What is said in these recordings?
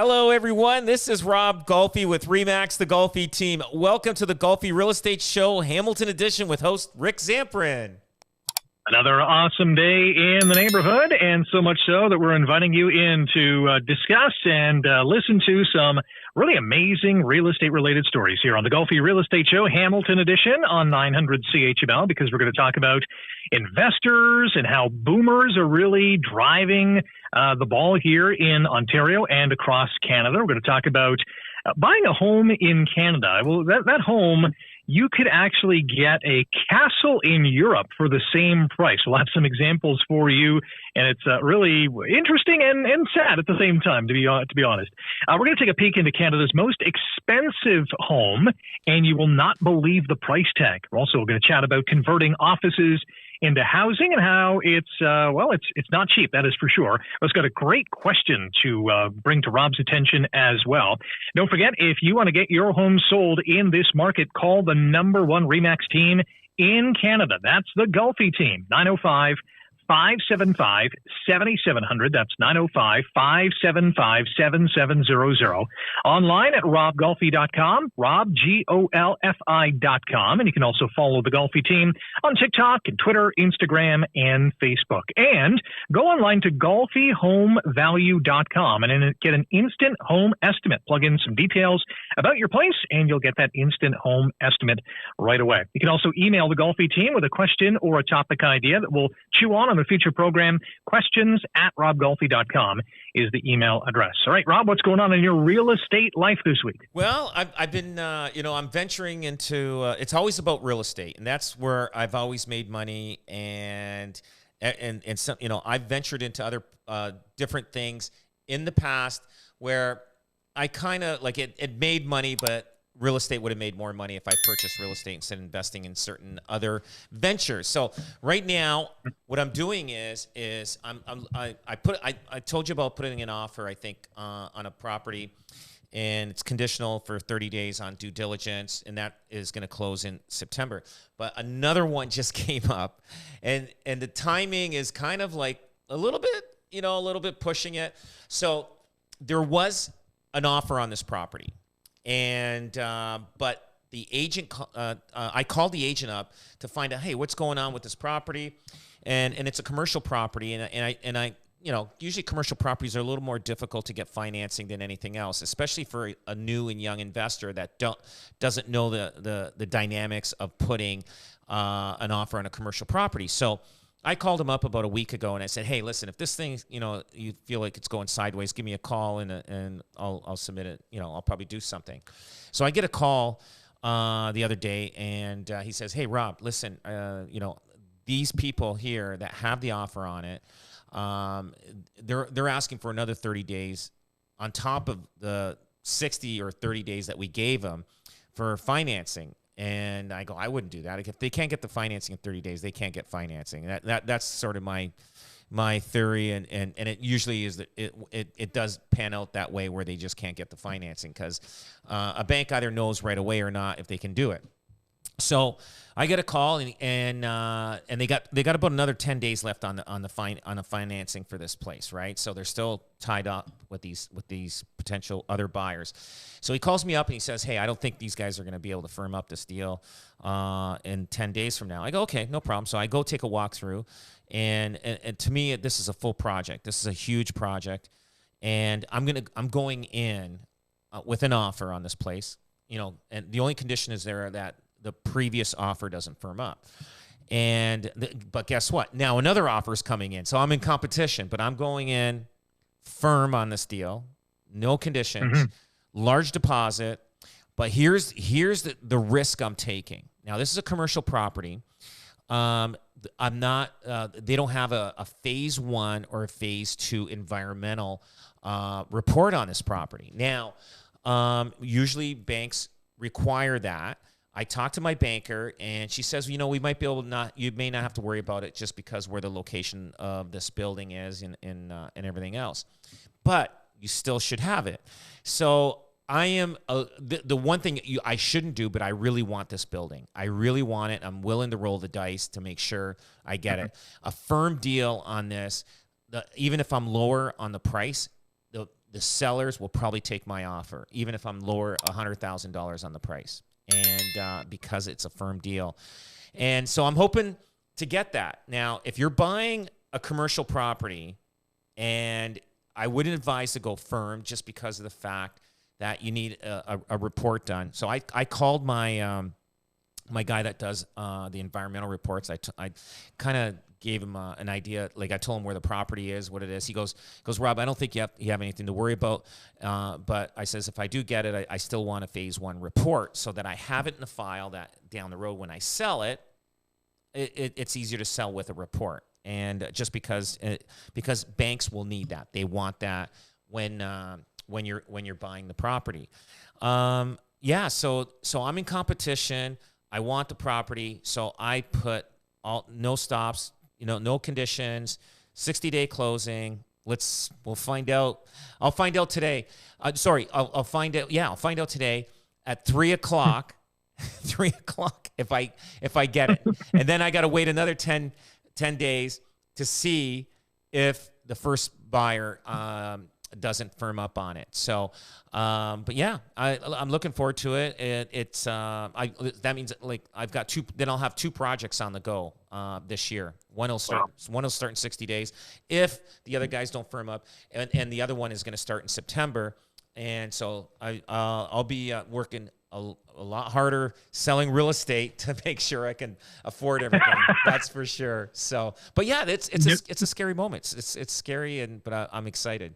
Hello, everyone. This is Rob Golfi with Remax, the Golfi Team. Welcome to the Golfi Real Estate Show, Hamilton Edition, with host Rick Zamperin. Another awesome day in the neighborhood, and so much so that we're inviting you in to discuss and listen to some really amazing real estate-related stories here on the Golfi Real Estate Show, Hamilton Edition on 900 CHML, because we're going to talk about investors and how boomers are really driving the ball here in Ontario and across Canada. We're going to talk about buying a home in Canada. Well, that home, you could actually get a castle in Europe for the same price. We'll have some examples for you, and it's really interesting and sad at the same time, to be honest. We're going to take a peek into Canada's most expensive home, and you will not believe the price tag. We're also going to chat about converting offices into housing and how it's not cheap, that is for sure. It's got a great question to bring to Rob's attention as well. Don't forget, if you want to get your home sold in this market, call the number one RE/MAX team in Canada. That's the Golfi Team, 905-575-7700. That's 905-575-7700. Online at robgolfi.com, robgolfi.com. And you can also follow the Golfi Team on TikTok and Twitter, Instagram, and Facebook. And go online to golfihomevalue.com and get an instant home estimate. Plug in some details about your place, and you'll get that instant home estimate right away. You can also email the Golfi Team with a question or a topic idea that we'll chew on the future program. Questions at robgolfi.com is the email address. All right, Rob, what's going on in your real estate life this week? Well, I've been, I'm venturing into, it's always about real estate, and that's where I've always made money, and some, I've ventured into other different things in the past where I kind of, like, it made money, but real estate would have made more money if I purchased real estate instead of investing in certain other ventures. So right now, what I'm doing is I told you about putting an offer, I think, on a property, and it's conditional for 30 days on due diligence, and that is going to close in September. But another one just came up, and the timing is kind of like a little bit pushing it. So there was an offer on this property. And but the agent, I called the agent up to find out, hey, what's going on with this property, and it's a commercial property, and I usually commercial properties are a little more difficult to get financing than anything else, especially for a new and young investor that doesn't know the dynamics of putting an offer on a commercial property. So I called him up about a week ago, and I said, hey, listen, if this thing, you feel like it's going sideways, give me a call, and I'll submit it. I'll probably do something. So I get a call the other day, and he says, hey, Rob, listen, these people here that have the offer on it, they're asking for another 30 days on top of the 60 or 30 days that we gave them for financing. And I go, I wouldn't do that. If they can't get the financing in 30 days, they can't get financing. That's sort of my theory, and it usually is that it does pan out that way, where they just can't get the financing because a bank either knows right away or not if they can do it. So I get a call, and they got about another 10 days left on the financing for this place, right? So they're still tied up with these potential other buyers. So he calls me up and he says, hey, I don't think these guys are going to be able to firm up this deal in 10 days from now. I go, okay, no problem. So I go take a walk through, and to me, this is a full project. This is a huge project, and I'm going in with an offer on this place, and the only condition is there that the previous offer doesn't firm up. But guess what? Now another offer is coming in. So I'm in competition, but I'm going in firm on this deal. No conditions, large deposit. But here's the risk I'm taking. Now, this is a commercial property. I'm not, they don't have a phase 1 or a phase 2 environmental report on this property. Now, usually banks require that. I talked to my banker, and she says, we might be able to you may not have to worry about it just because where the location of this building is and everything else. But you still should have it. So I am the one thing I shouldn't do, but I really want this building. I really want it. I'm willing to roll the dice to make sure I get it. A firm deal on this, even if I'm lower on the price, the sellers will probably take my offer, even if I'm lower $100,000 on the price, and because it's a firm deal. And so I'm hoping to get that. Now, if you're buying a commercial property, and I wouldn't advise to go firm just because of the fact that you need a report done. So I called my my guy that does the environmental reports. I kind of gave him an idea. Like I told him where the property is, what it is. He goes, Rob, I don't think you have anything to worry about. But I says, if I do get it, I still want a phase 1 report so that I have it in the file that down the road when I sell it, it's easier to sell with a report. And just because banks will need that, they want that when you're buying the property. Yeah. So I'm in competition. I want the property, so I put no stops, no conditions, 60-day closing. We'll find out. I'll find out today. I'll find out. Yeah, I'll find out today at 3:00. 3:00 if I get it, and then I got to wait another 10 days to see if the first buyer doesn't firm up on it. So, but yeah, I'm looking forward to it. That means like I've got then I'll have 2 projects on the go this year. One will start in 60 days if the other guys don't firm up, and the other one is going to start in September. And so I'll be working a lot harder selling real estate to make sure I can afford everything. That's for sure. So, but yeah, it's a scary moment. It's scary, but I'm excited.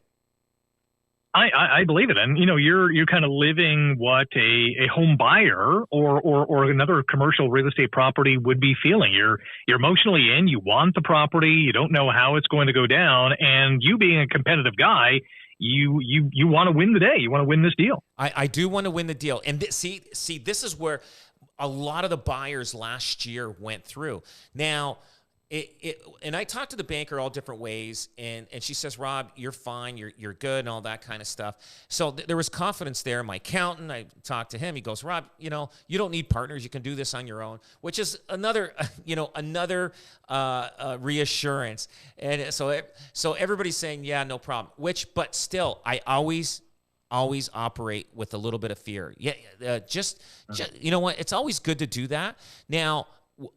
I believe it. And, you're kind of living what a home buyer or another commercial real estate property would be feeling. You're emotionally in, you want the property, you don't know how it's going to go down. And you being a competitive guy, you want to win the day. You want to win this deal. I do want to win the deal. And see, this is where a lot of the buyers last year went through. Now, and I talked to the banker all different ways, and she says, Rob, you're fine, you're good, and all that kind of stuff. So there was confidence there. My accountant, I talked to him. He goes, Rob, you don't need partners. You can do this on your own, which is another reassurance. And so everybody's saying, yeah, no problem. But still, I always operate with a little bit of fear. Yeah, just you know what? It's always good to do that. Now,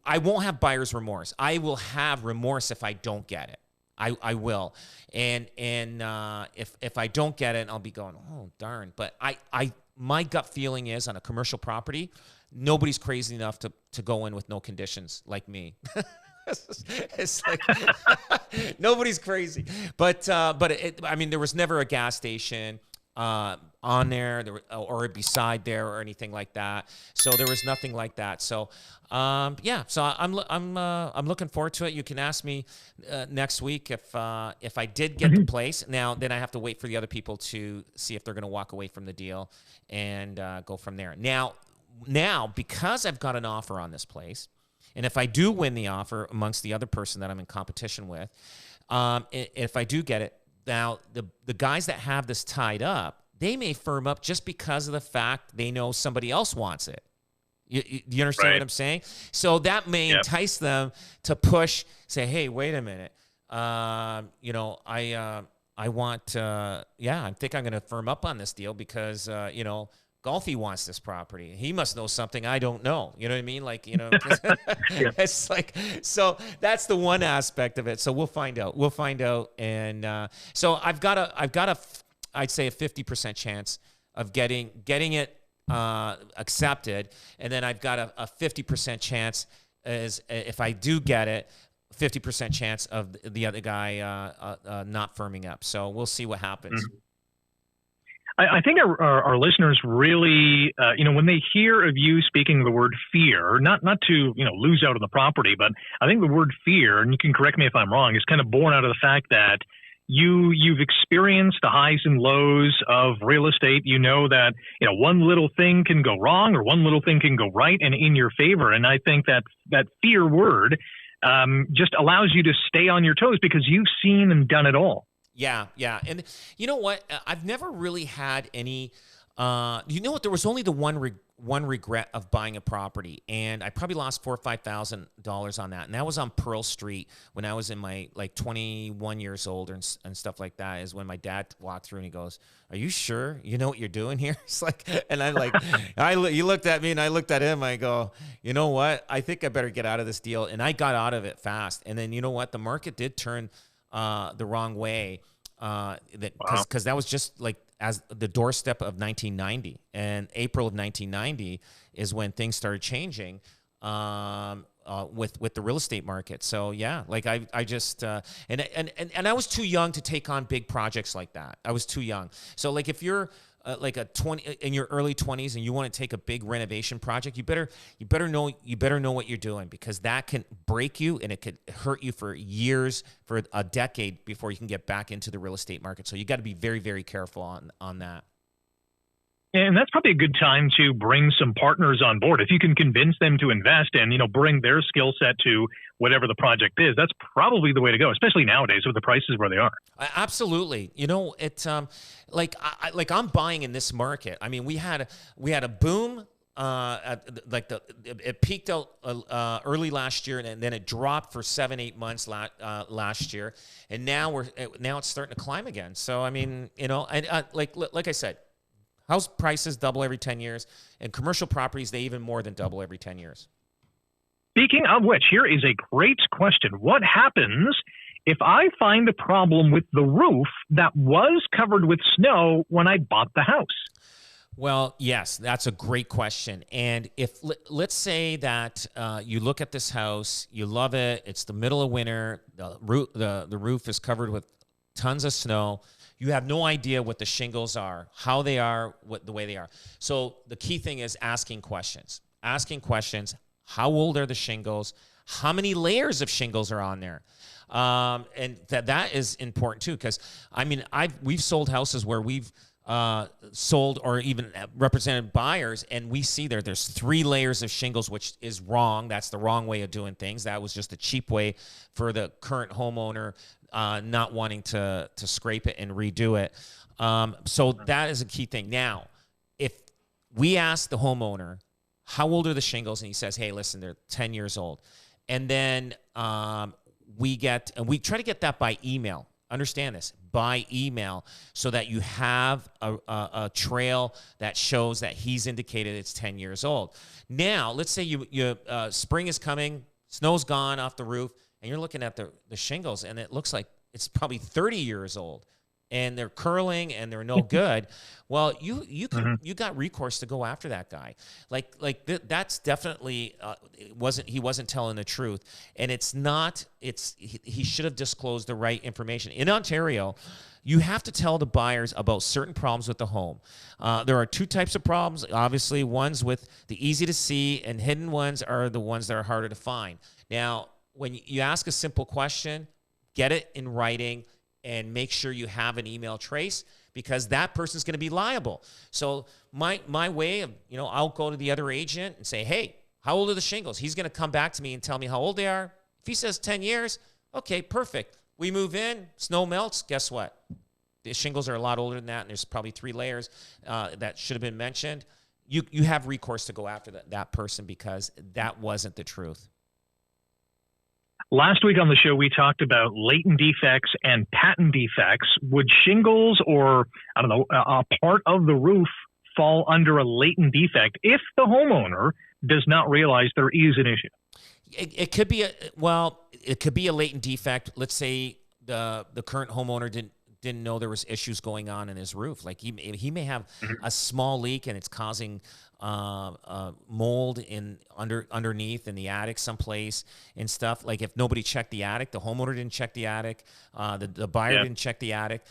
I won't have buyer's remorse. I will have remorse if I don't get it. I will. And if I don't get it, I'll be going, oh, darn. But my gut feeling is on a commercial property, nobody's crazy enough to go in with no conditions like me. It's like nobody's crazy. But there was never a gas station on there, or beside there, or anything like that. So there was nothing like that. So, yeah. So I'm looking forward to it. You can ask me next week if I did get the place. Now, then I have to wait for the other people to see if they're going to walk away from the deal and go from there. Now, because I've got an offer on this place, and if I do win the offer amongst the other person that I'm in competition with, if I do get it. Now, the guys that have this tied up, they may firm up just because of the fact they know somebody else wants it. You understand what I'm saying? So that may entice them to push, say, hey, wait a minute. I want, I think I'm going to firm up on this deal because, Golfi wants this property. He must know something I don't know. You know what I mean? Like, it's like, so that's the one aspect of it. So we'll find out. And so I've got I'd say a 50% chance of getting it accepted. And then I've got a 50% chance as if I do get it, 50% chance of the other guy not firming up. So we'll see what happens. Mm-hmm. I think our listeners really, when they hear of you speaking the word fear, not to, lose out on the property, but I think the word fear, and you can correct me if I'm wrong, is kind of born out of the fact that you've experienced the highs and lows of real estate. You know that, one little thing can go wrong or one little thing can go right and in your favor. And I think that fear word just allows you to stay on your toes because you've seen and done it all. Yeah. And you know what? I've never really had any You know what? There was only the one regret of buying a property, and I probably lost $4,000 or $5,000 on that, and that was on Pearl Street when I was in my 21 years old and stuff like that. Is when my dad walked through and he goes, "Are you sure you know what you're doing here?" It's like, and I'm like, he looked at me and I looked at him. I go, you know what? I think I better get out of this deal, and I got out of it fast. And then you know what? The market did turn the wrong way. Because that was just like as the doorstep of 1990, and April of 1990 is when things started changing with the real estate market. So yeah, like I just and I was too young to take on big projects like that. I was too young. So like if you're like a 20 in your early 20s and you want to take a big renovation project, you better know what you're doing, because that can break you and it could hurt you for years, for a decade, before you can get back into the real estate market. So you got to be very, very careful on that. And that's probably a good time to bring some partners on board. If you can convince them to invest and, bring their skill set to whatever the project is, that's probably the way to go, especially nowadays with the prices where they are. Absolutely. It's like I'm buying in this market. I mean, we had a boom. It peaked out early last year, and then it dropped for 7-8 months last year, and now it's starting to climb again. So I mean, and like I said, house prices double every 10 years, and commercial properties, they even more than double every 10 years. Speaking of which, here is a great question. What happens if I find a problem with the roof that was covered with snow when I bought the house? Well, yes, that's a great question. And if let's say that you look at this house, you love it, it's the middle of winter, the roof is covered with tons of snow. You have no idea what the shingles are, how they are, the way they are. So the key thing is asking questions. Asking questions. How old are the shingles? How many layers of shingles are on there? And that is important too, because I mean, we've sold houses where we've sold or even represented buyers, and we see there's 3 layers of shingles, which is wrong. That's the wrong way of doing things. That was just a cheap way for the current homeowner not wanting to scrape it and redo it. So that is a key thing. Now, if we ask the homeowner, how old are the shingles? And he says, hey, listen, they're 10 years old. And then we try to get that by email. Understand this, by email, so that you have a trail that shows that he's indicated it's 10 years old. Now, let's say spring is coming, snow's gone off the roof, and you're looking at the shingles, and it looks like it's probably 30 years old, and they're curling and they're no good. Well, you got recourse to go after that guy. That's definitely he wasn't telling the truth, and he should have disclosed the right information. In Ontario, you have to tell the buyers about certain problems with the home. There are 2 types of problems. Obviously, ones with the easy to see, and hidden ones are the ones that are harder to find. Now, when you ask a simple question, get it in writing and make sure you have an email trace, because that person's going to be liable. So my way of, I'll go to the other agent and say, hey, how old are the shingles? He's going to come back to me and tell me how old they are. If he says 10 years, okay, perfect. We move in, snow melts, guess what? The shingles are a lot older than that, and there's probably 3 layers that should have been mentioned. You have recourse to go after that person, because that wasn't the truth. Last week on the show, we talked about latent defects and patent defects. Would shingles or, a part of the roof fall under a latent defect if the homeowner does not realize there is an issue? It could be a latent defect. Let's say the current homeowner didn't know there was issues going on in his roof. Like he may have a small leak and it's causing mold underneath in the attic someplace and stuff. Like if nobody checked the attic, the homeowner didn't check the attic, the buyer didn't check the attic.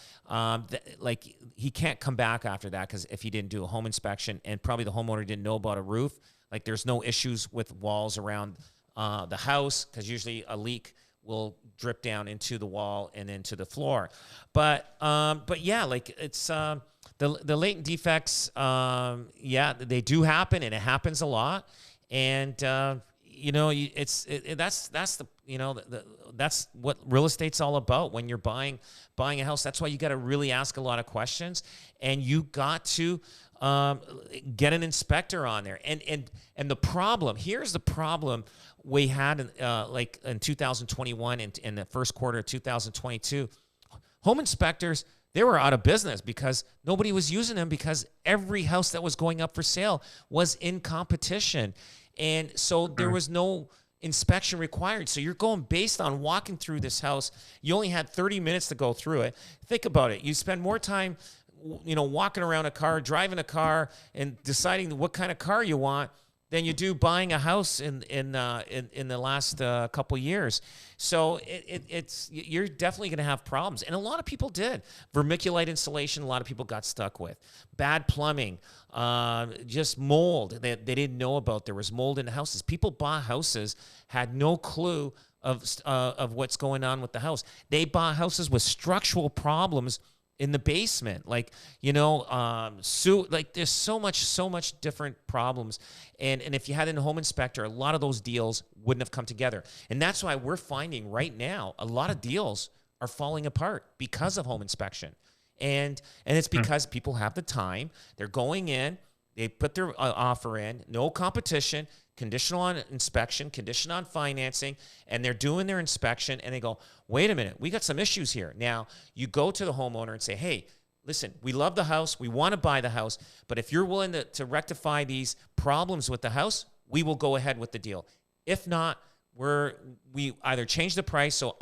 He can't come back after that, because if he didn't do a home inspection, and probably the homeowner didn't know about a roof. Like there's no issues with walls around the house, because usually a leak will drip down into the wall and into the floor. But yeah, like it's the latent defects. Yeah, they do happen, and it happens a lot. And that's the that's what real estate's all about. When you're buying a house, that's why you got to really ask a lot of questions, and you got to get an inspector on there. And the problem here's the problem we had in 2021 and in the first quarter of 2022, home inspectors, they were out of business because nobody was using them, because every house that was going up for sale was in competition. And so there was no inspection required. So you're going based on walking through this house. You only had 30 minutes to go through it. Think about it. You spend more time, walking around a car, driving a car, and deciding what kind of car you want than you do buying a house in the last couple years. So you're definitely going to have problems, and a lot of people did. Vermiculite insulation, a lot of people got stuck with. Bad plumbing, just mold. They didn't know about. There was mold in the houses. People bought houses, had no clue of what's going on with the house. They bought houses with structural problems in the basement, there's so much different problems. And if you had a home inspector, a lot of those deals wouldn't have come together. And that's why we're finding right now a lot of deals are falling apart because of home inspection. And it's because people have the time. They're going in, they put their offer in, no competition, conditional on inspection, condition on financing, and they're doing their inspection, and they go, wait a minute, we got some issues here. Now, you go to the homeowner and say, hey, listen, we love the house, we want to buy the house, but if you're willing to rectify these problems with the house, we will go ahead with the deal. If not, we either change the price so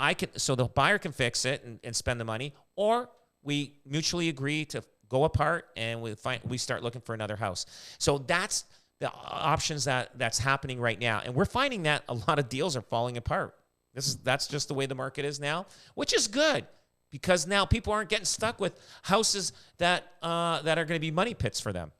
the buyer can fix it and spend the money, or we mutually agree to go apart and we start looking for another house. So that's the options that's happening right now. And we're finding that a lot of deals are falling apart. That's just the way the market is now, which is good, because now people aren't getting stuck with houses that are going to be money pits for them.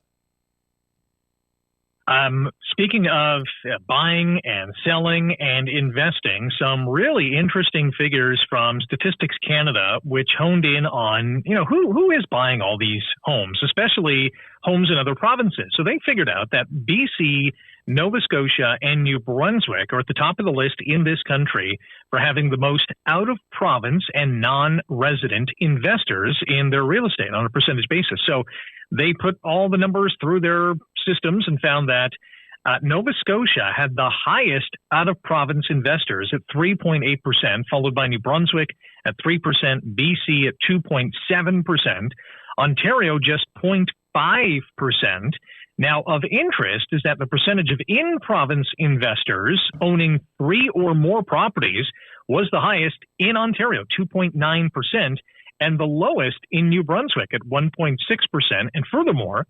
Speaking of buying and selling and investing, some really interesting figures from Statistics Canada, which honed in on, who is buying all these homes, especially homes in other provinces. So they figured out that BC, Nova Scotia, and New Brunswick are at the top of the list in this country for having the most out-of-province and non-resident investors in their real estate on a percentage basis. So they put all the numbers through their systems and found that Nova Scotia had the highest out-of-province investors at 3.8%, followed by New Brunswick at 3%, BC at 2.7%, Ontario just 0.5%. Now, of interest is that the percentage of in-province investors owning 3 or more properties was the highest in Ontario, 2.9%, and the lowest in New Brunswick at 1.6%. And furthermore,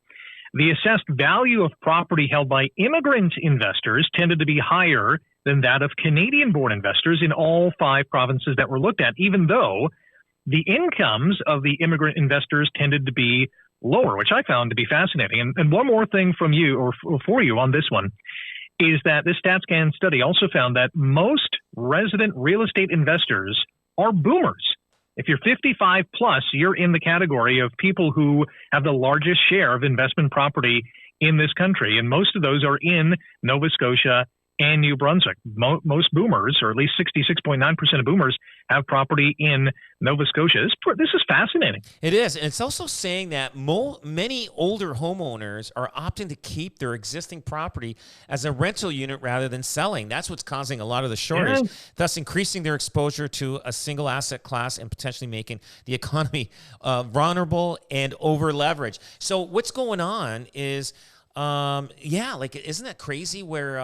the assessed value of property held by immigrant investors tended to be higher than that of Canadian-born investors in all 5 provinces that were looked at, even though the incomes of the immigrant investors tended to be lower, which I found to be fascinating. And one more thing from you, or for you on this one, is that this StatsCan study also found that most resident real estate investors are boomers. If you're 55 plus, you're in the category of people who have the largest share of investment property in this country. And most of those are in Nova Scotia and New Brunswick. Most boomers, or at least 66.9% of boomers, have property in Nova Scotia. This is fascinating. It is. And it's also saying that many older homeowners are opting to keep their existing property as a rental unit rather than selling. That's what's causing a lot of the shortage, thus increasing their exposure to a single asset class and potentially making the economy vulnerable and over leveraged. So what's going on is isn't that crazy where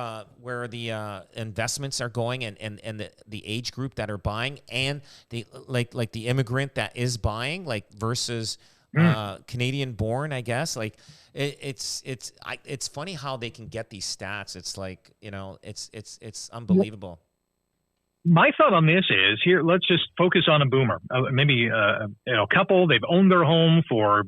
the investments are going and the age group that are buying and the like the immigrant that is buying versus Canadian born, I guess. It's funny how they can get these stats. It's it's unbelievable. My thought on this is here. Let's just focus on a boomer, maybe a couple. They've owned their home for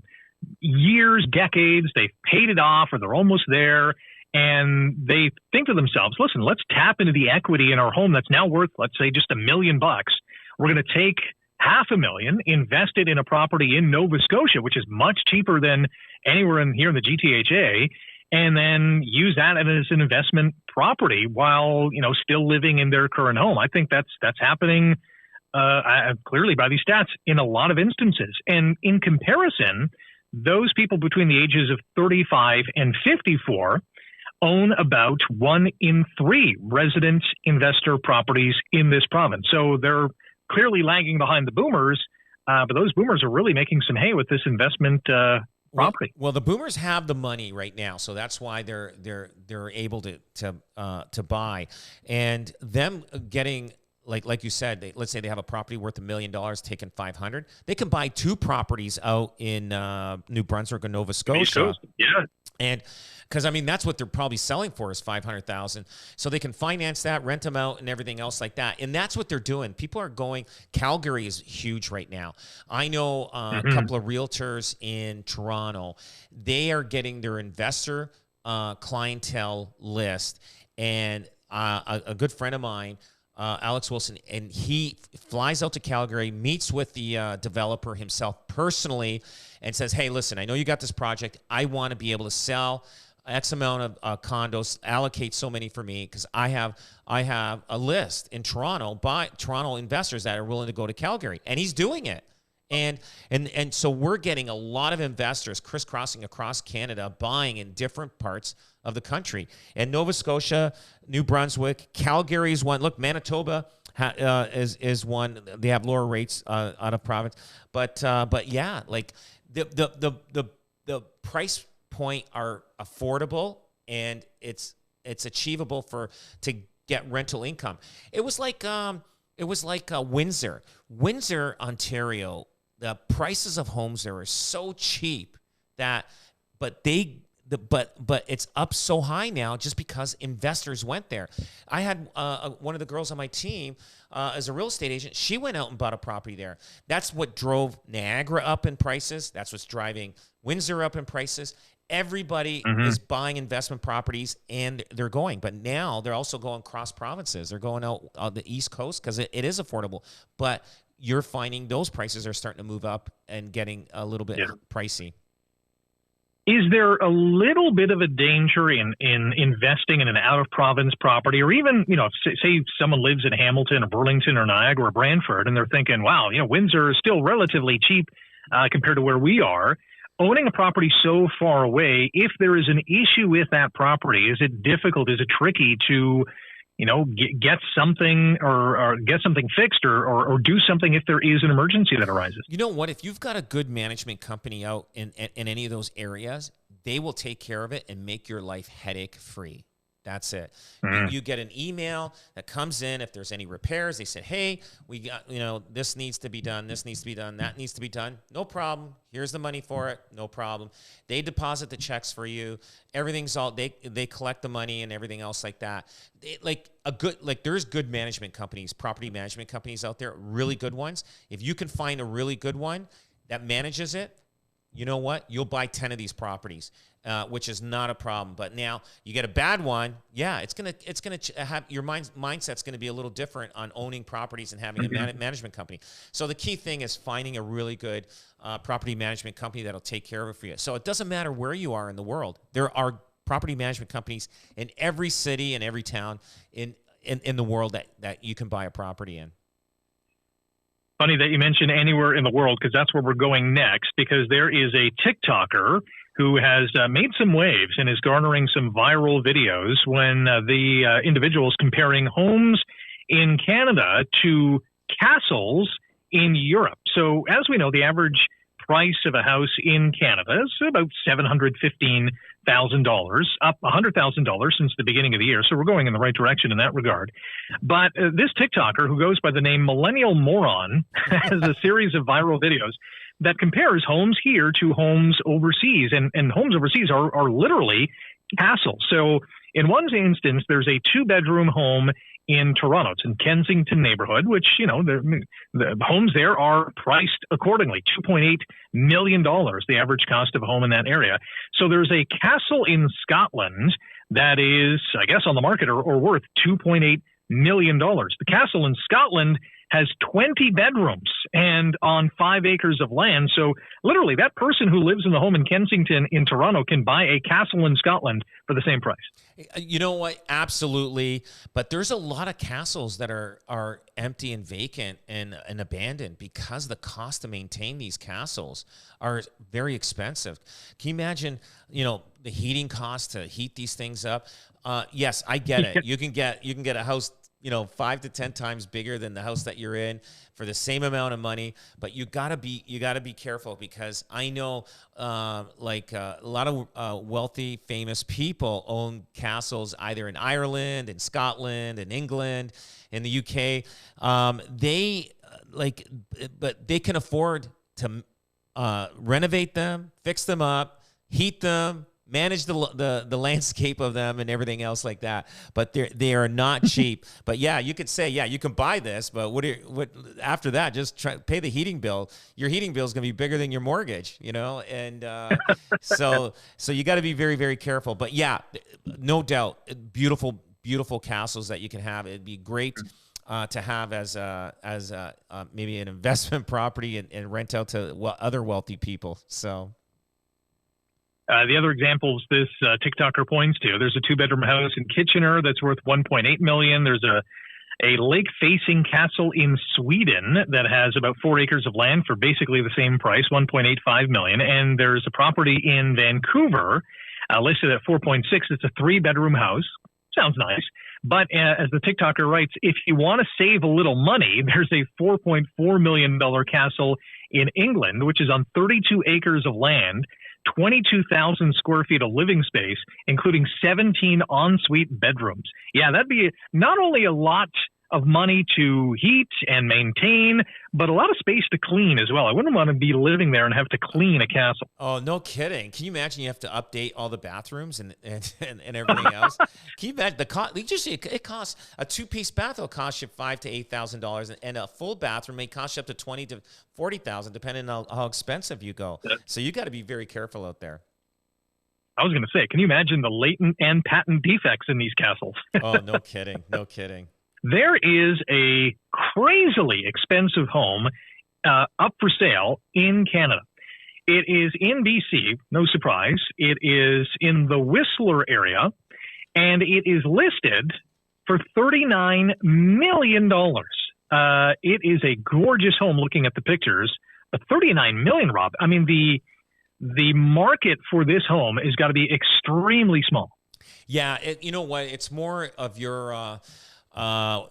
years, decades, they've paid it off or they're almost there, and they think to themselves, listen, let's tap into the equity in our home that's now worth, let's say, just $1 million. We're going to take $500,000, invest it in a property in Nova Scotia, which is much cheaper than anywhere here in the GTHA, and then use that as an investment property while, still living in their current home. I think that's happening clearly by these stats in a lot of instances. And in comparison, those people between the ages of 35 and 54 own about 1 in 3 resident investor properties in this province. So they're clearly lagging behind the boomers, but those boomers are really making some hay with this investment property. Well, the boomers have the money right now, so that's why they're able to buy, and them getting. Like you said, let's say they have a property worth $1 million, taking $500. They can buy 2 properties out in New Brunswick or Nova Scotia. Yeah, and because that's what they're probably selling for is $500,000. So they can finance that, rent them out, and everything else like that. And that's what they're doing. People are going. Calgary is huge right now. I know a couple of realtors in Toronto. They are getting their investor clientele list, and a good friend of mine. Alex Wilson, and he flies out to Calgary, meets with the developer himself personally, and says, hey, listen, I know you got this project. I want to be able to sell X amount of condos, allocate so many for me, because I have a list in Toronto by Toronto investors that are willing to go to Calgary, and he's doing it. And so we're getting a lot of investors crisscrossing across Canada, buying in different parts of the country. And Nova Scotia, New Brunswick, Calgary is one. Look, Manitoba is one. They have lower rates out of province, but yeah, like the price point are affordable, and it's achievable to get rental income. It was like Windsor, Ontario. The prices of homes there are so cheap but it's up so high now just because investors went there. I had one of the girls on my team as a real estate agent. She went out and bought a property there. That's what drove Niagara up in prices. That's what's driving Windsor up in prices. Everybody is buying investment properties, and they're going. But now they're also going cross provinces. They're going out on the East Coast because it is affordable. But you're finding those prices are starting to move up and getting a little bit pricey. Is there a little bit of a danger in investing in an out-of-province property, or even, say someone lives in Hamilton or Burlington or Niagara or Brantford, and they're thinking, wow, Windsor is still relatively cheap compared to where we are. Owning a property so far away, if there is an issue with that property, is it difficult, is it tricky to get something or get something fixed or do something if there is an emergency that arises? You know what? If you've got a good management company out in any of those areas, they will take care of it and make your life headache free. That's it. You get an email that comes in. If there's any repairs, they say, hey, we got, this needs to be done. This needs to be done. That needs to be done. No problem. Here's the money for it. No problem. They deposit the checks for you. Everything's all, they collect the money and everything else like that. There's good management companies, property management companies out there, really good ones. If you can find a really good one that manages it, you know what? You'll buy 10 of these properties, which is not a problem. But now you get a bad one, it's gonna have your mindset's gonna be a little different on owning properties and having a management company. So the key thing is finding a really good property management company that'll take care of it for you. So it doesn't matter where you are in the world. There are property management companies in every city and every town in the world that you can buy a property in. Funny that you mention anywhere in the world, because that's where we're going next, because there is a TikToker who has made some waves and is garnering some viral videos when the individual's comparing homes in Canada to castles in Europe. So as we know, the average price of a house in Canada is about $715,000, up $100,000 since the beginning of the year. So we're going in the right direction in that regard. But this TikToker, who goes by the name Millennial Moron, has a series of viral videos that compares homes here to homes overseas. And homes overseas are literally castles. So in one instance, there's a 2-bedroom home in Toronto. It's in Kensington neighborhood, which, the homes there are priced accordingly. $2.8 million, the average cost of a home in that area. So there's a castle in Scotland that is, I guess, on the market or worth $2.8 million. The castle in Scotland has 20 bedrooms and on 5 acres of land. So literally that person who lives in the home in Kensington in Toronto can buy a castle in Scotland for the same price. You know what? Absolutely. But there's a lot of castles that are empty and vacant and abandoned because the cost to maintain these castles are very expensive. Can you imagine, the heating costs to heat these things up? Yes, I get it. You can get a house 5 to 10 times bigger than the house that you're in for the same amount of money, but you gotta be careful, because I know a lot of wealthy, famous people own castles either in Ireland, in Scotland, in England, in the UK. But they can afford to renovate them, fix them up, heat them, manage the landscape of them and everything else like that. But they are not cheap. But yeah, you could say, yeah, you can buy this, but what after that, just pay the heating bill. Your heating bill is going to be bigger than your mortgage, and so you got to be very, very careful. But yeah, no doubt, beautiful castles that you can have. It'd be great to have as maybe an investment property and rent out to other wealthy people. So. The other examples this TikToker points to, there's a 2-bedroom house in Kitchener that's worth $1.8 million. There's a lake-facing castle in Sweden that has about 4 acres of land for basically the same price, $1.85 million. And there's a property in Vancouver listed at 4.6. It's a 3-bedroom house. Sounds nice. But as the TikToker writes, if you want to save a little money, there's a $4.4 million castle in England, which is on 32 acres of land, 22,000 square feet of living space, including 17 ensuite bedrooms. Yeah, that'd be not only a lot of money to heat and maintain, but a lot of space to clean as well. I wouldn't want to be living there and have to clean a castle. Oh, no kidding. Can you imagine you have to update all the bathrooms and everything else? Can you imagine the cost? It costs a 2-piece bath will cost you $5,000 to $8,000, and a full bathroom may cost you up to $20,000 to $40,000, depending on how expensive you go. Yeah. So you got to be very careful out there. I was going to say, can you imagine the latent and patent defects in these castles? Oh, no kidding. No kidding. There is a crazily expensive home up for sale in Canada. It is in BC, no surprise. It is in the Whistler area, and it is listed for $39 million. It is a gorgeous home looking at the pictures, but $39 million, Rob. I mean, the market for this home has got to be extremely small. Yeah, you know what? It's more of your...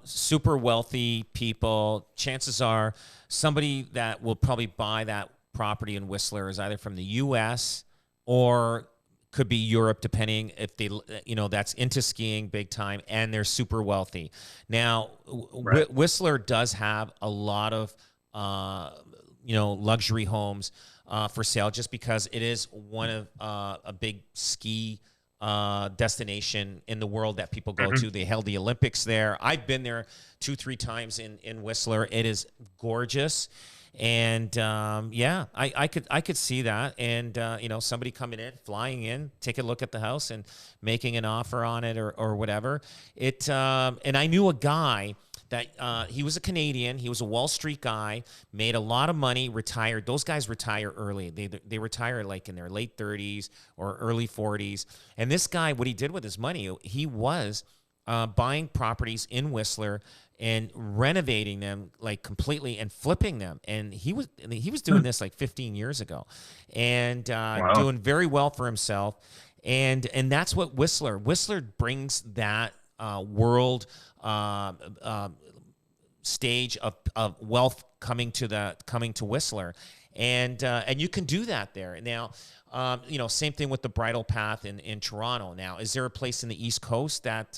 super wealthy people. Chances are somebody that will probably buy that property in Whistler is either from the U.S. or could be Europe, depending if they, that's into skiing big time and they're super wealthy. Now, right. Whistler does have a lot of, luxury homes for sale, just because it is one of a big ski destination in the world that people go to. They held the Olympics there. I've been there 2-3 times in Whistler. It is gorgeous. And I could see that. And somebody coming in, flying in, take a look at the house and making an offer on it or whatever. And I knew a guy that he was a Canadian. He was a Wall Street guy, made a lot of money, retired. Those guys retire early. They retire like in their late 30s or early 40s. And this guy, what he did with his money, he was buying properties in Whistler and renovating them like completely and flipping them. And he was doing this like 15 years ago, and doing very well for himself. And that's what Whistler brings, that world stage of wealth coming to Whistler, and you can do that there now. Same thing with the Bridle Path in Toronto. Now, is there a place in the East Coast that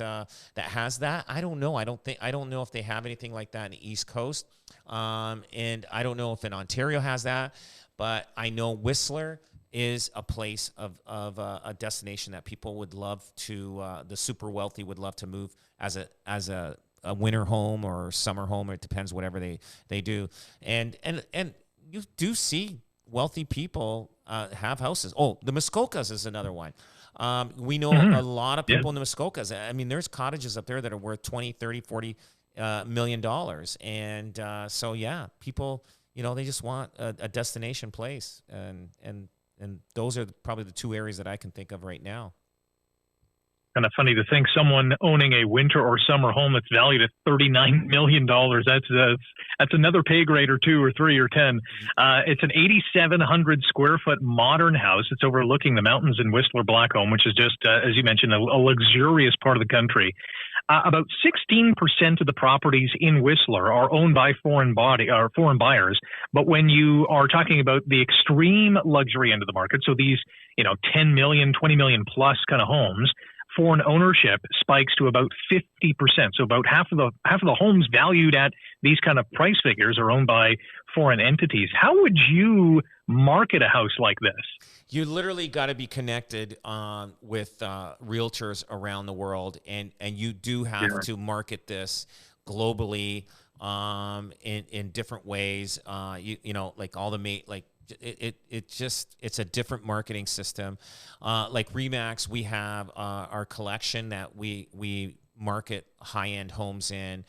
has that? I don't know. I don't know if they have anything like that in the East Coast, and I don't know if in Ontario has that. But I know Whistler is a place of a destination that people would love to, the super wealthy would love to move as a winter home or summer home. It depends, whatever they do. And you do see wealthy people have houses. Oh, the Muskokas is another one. We know a lot of people in the Muskokas. I mean, there's cottages up there that are worth 20, 30, 40, $1 million. And so, yeah, people, they just want a destination place. And those are probably the two areas that I can think of right now. Kind of funny to think someone owning a winter or summer home that's valued at $39 million. That's another pay grade or 2 or 3 or 10. It's an 8,700 square foot modern house. It's overlooking the mountains in Whistler Blackcomb, which is just, as you mentioned, a luxurious part of the country. About 16% of the properties in Whistler are owned by foreign buyers. But when you are talking about the extreme luxury end of the market, so these, 10 million, 20 million plus kind of homes, foreign ownership spikes to about 50%. So about half of the homes valued at these kind of price figures are owned by foreign entities. How would you market a house like this? You literally got to be connected with realtors around the world, and you do have to market this globally in different ways. Like all the it's a different marketing system. Like Remax, we have our collection that we market high-end homes in.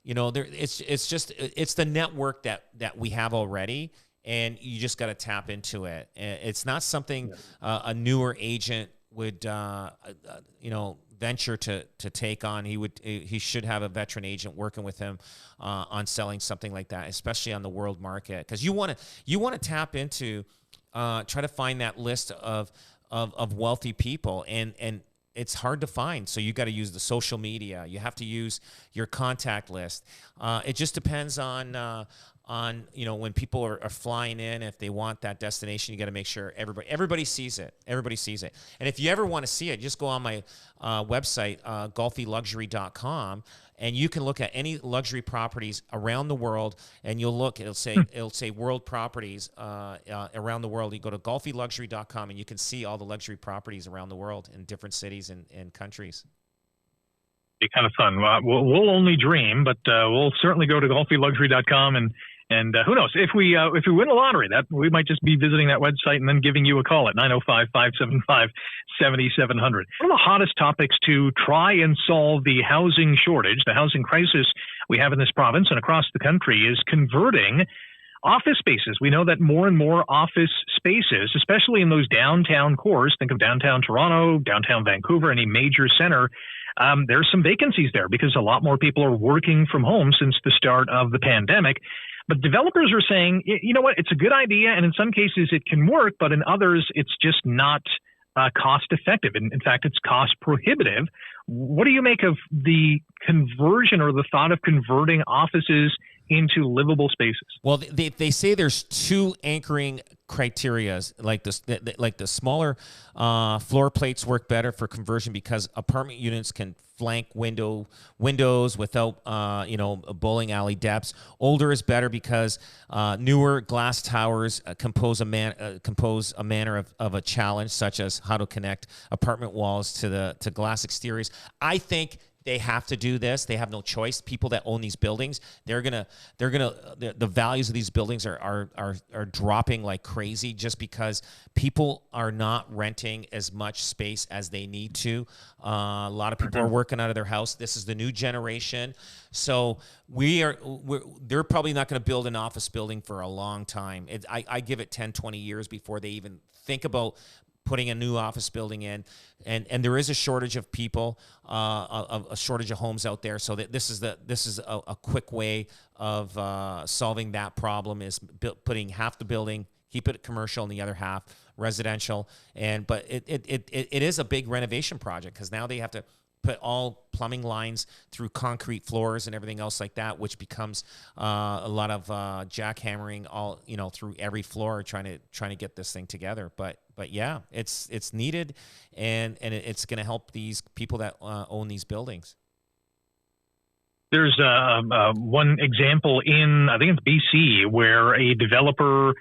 It's the network that we have already, and you just got to tap into it. It's not something a newer agent would venture to take on. He should have a veteran agent working with him on selling something like that, especially on the world market, because you want to tap into, try to find that list of wealthy people, and it's hard to find. So you got to use the social media. You have to use your contact list. It just depends on when people are flying in, if they want that destination, you got to make sure everybody sees it. Everybody sees it. And if you ever want to see it, just go on my website, golfiluxury.com, and you can look at any luxury properties around the world, and it'll say world properties around the world. You go to golfiluxury.com, and you can see all the luxury properties around the world in different cities and countries. Be kind of fun. We'll only dream, but we'll certainly go to golfiluxury.com, and who knows, if we win the lottery, that we might just be visiting that website and then giving you a call at 905-575-7700. One of the hottest topics to try and solve the housing shortage, the housing crisis we have in this province and across the country, is converting office spaces. We know that more and more office spaces, especially in those downtown cores, think of downtown Toronto, downtown Vancouver, any major center, there's some vacancies there because a lot more people are working from home since the start of the pandemic. But developers are saying, you know what, it's a good idea, and in some cases it can work, but in others it's just not cost effective. In fact, it's cost prohibitive. What do you make of the conversion or the thought of converting offices into livable spaces? Well, they say there's two anchoring criterias, like this, like the smaller floor plates work better for conversion because apartment units can flank windows without bowling alley depths. Older is better because newer glass towers compose a manner of a challenge, such as how to connect apartment walls to glass exteriors. I think they have to do this. They have no choice. People that own these buildings, the values of these buildings are dropping like crazy just because people are not renting as much space as they need to. A lot of people are working out of their house. This is the new generation. So they're probably not going to build an office building for a long time. I give it 10, 20 years before they even think about putting a new office building in, and there is a shortage of people, a shortage of homes out there. So that this is a quick way of solving that problem is putting half the building, keep it commercial, and the other half residential. But it is a big renovation project because now they have to put all plumbing lines through concrete floors and everything else like that, which becomes a lot of jackhammering all through every floor trying to get this thing together. But yeah, it's needed, and it's going to help these people that own these buildings. There's one example I think it's BC, where a developer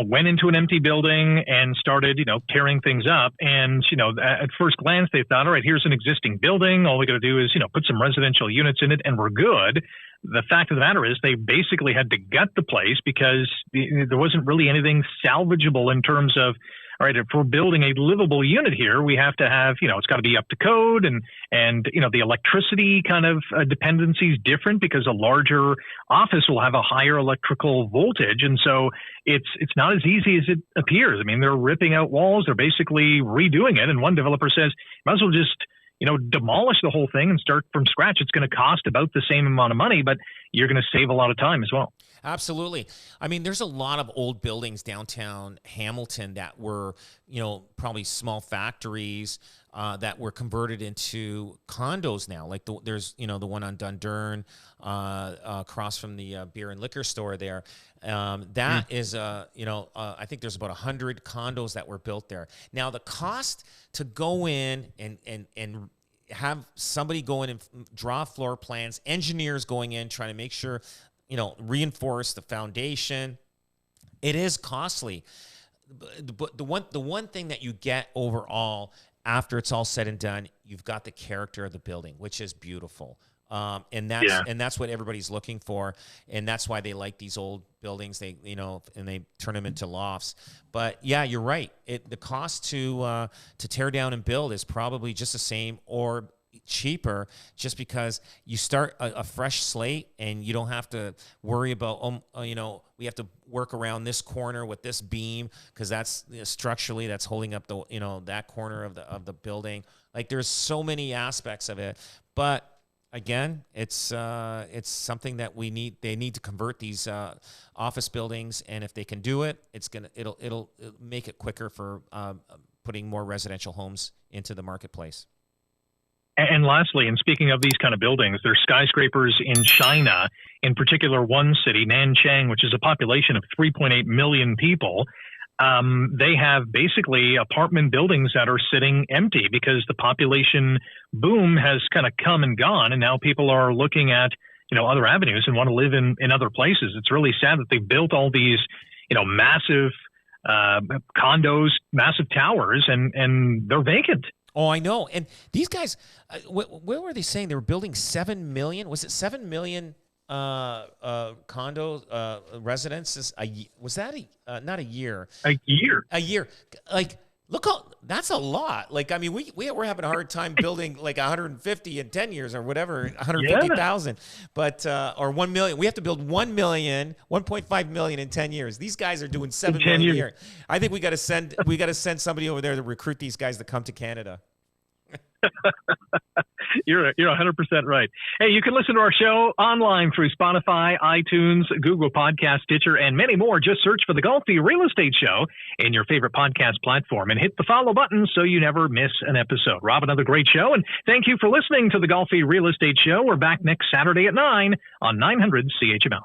went into an empty building and started, tearing things up. And, at first glance, they thought, all right, here's an existing building. All we got to do is, put some residential units in it and we're good. The fact of the matter is they basically had to gut the place because there wasn't really anything salvageable in terms of, right, if we're building a livable unit here, we have to have, it's got to be up to code, and the electricity kind of dependency is different because a larger office will have a higher electrical voltage. And so it's not as easy as it appears. I mean, they're ripping out walls. They're basically redoing it. And one developer says, might as well just demolish the whole thing and start from scratch. It's going to cost about the same amount of money, but you're going to save a lot of time as well. Absolutely. I mean, there's a lot of old buildings downtown Hamilton that were, probably small factories that were converted into condos now. Like there's, the one on Dundurn across from the beer and liquor store there. That is, I think there's about 100 condos that were built there. Now, the cost to go in and have somebody go in and draw floor plans, engineers going in, trying to make sure, reinforce the foundation, it is costly. But the one thing that you get overall after it's all said and done, you've got the character of the building, which is beautiful. And that's what everybody's looking for, and that's why they like these old buildings. They and they turn them into lofts. But yeah, you're right. The cost to tear down and build is probably just the same or cheaper, just because you start a fresh slate and you don't have to worry about we have to work around this corner with this beam because that's structurally that's holding up the that corner of the building. Like there's so many aspects of it, but again, it's something that they need to convert these office buildings, and if they can do it, it'll make it quicker for putting more residential homes into the marketplace. And lastly, and speaking of these kind of buildings, there's skyscrapers in China, in particular one city, Nanchang, which is a population of 3.8 million people. They have basically apartment buildings that are sitting empty because the population boom has kind of come and gone, and now people are looking at other avenues and want to live in other places. It's really sad that they've built all these massive condos, massive towers, and they're vacant. Oh, I know. And these guys, what were they saying? They were building 7 million. Was it 7 million condo residences? Was that not a year? A year. A year. Like, look that's a lot. Like, I mean, we're having a hard time building like 150 in 10 years or whatever, 150,000, but or 1 million. We have to build 1 million, 1.5 million in 10 years. These guys are doing 7 million a year. I think we got to send somebody over there to recruit these guys to come to Canada. You're 100% right. Hey, you can listen to our show online through Spotify, iTunes, Google Podcast, Stitcher, and many more. Just search for the Golfi Real Estate Show in your favorite podcast platform and hit the follow button so you never miss an episode. Rob, another great show, and thank you for listening to the Golfi Real Estate Show. We're back next Saturday at 9 on 900 CHML.